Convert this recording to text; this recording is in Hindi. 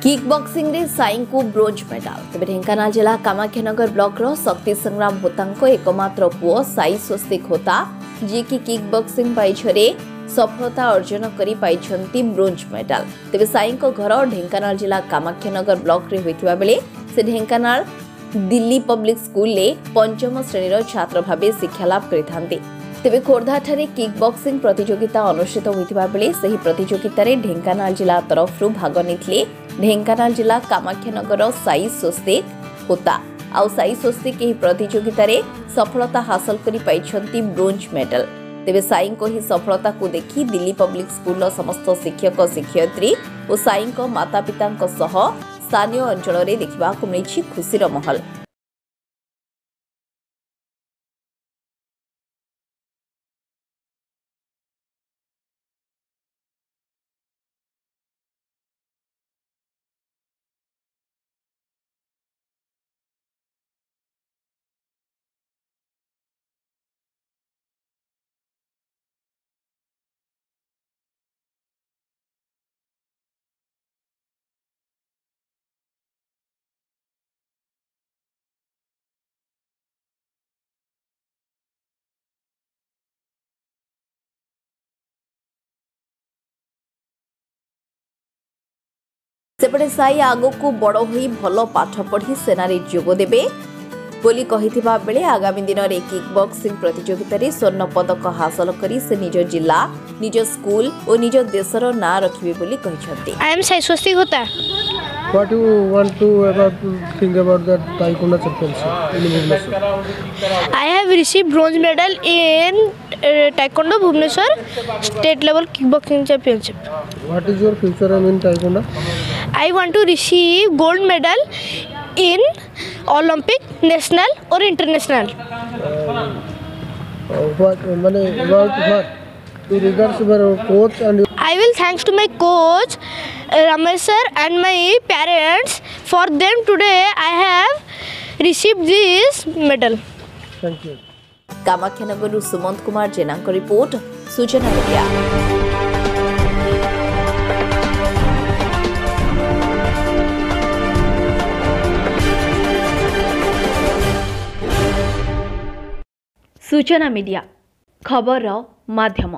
किक बॉक्सिंग रे साई को ब्रोंज मेडल। तेज ढेंकानाल जिला कामाख्यानगर ब्लॉक रो शक्ति संग्राम होता एकमात्र पुओ साई स्वस्तिक होता जी की किक बॉक्सिंग पाइछरे सफलता अर्जन करी पाइछंती ब्रोंज मेडल। तेज साई को घर ढेंकानाल जिला कामाख्यानगर ब्लॉक रे होइतिबा बेले से ढेंकानाल दिल्ली पब्लिक स्कूल ले पंचम श्रेणी छात्र भावे शिक्षा लाभ करिथांती। तेबे खोर्धा ठारे किक बॉक्सिंग प्रतियोगिता अनुष्ठित होइतिबा बेले सही प्रतियोगिता रे ढेंकानाल जिला तरफ भाग नेथिले ढेंकानाल जिला कामाख्यानगर साई स्वस्तिक होता आउ साई स्वस्तिक एही प्रतियोगिता रे सफलता हासिल करी पाइछंती ब्रोंज मेडल। तेबे साई को ही सफलता को देखी दिल्ली पब्लिक स्कूल समस्त शिक्षक शिक्षयित्री और साई माता पिता स्थानीय अंचल में देखा मिली खुशीर महल। सेपटे साई आगो को बड़ होई भल पाठ पढ़ी सेनारे जोग देबे बोली कहिथिबा बेले आगामी दिन रे किक बॉक्सिंग प्रतियोगिता रे स्वर्ण पदक हासिल करी से निज जिला निज स्कूल और निज देशर ना रखिबे बोली कहिसथि। आई एम साई स्वस्तिक होता। What do you want to think about that Taekwondo championship in Bhubaneswar? I have received bronze medal in Taekwondo Bhubaneswar state level kickboxing championship. What is your future aim in Taekwondo? I want to receive gold medal in Olympic, national or international. What to regards your coach and I will thanks to my coach Ramesh sir and my parents. For them today I have received this medal. thank you. Kamakhyanagar Sumant Kumar जेना को रिपोर्ट सूचना मीडिया। सूचना मीडिया खबर माध्यम।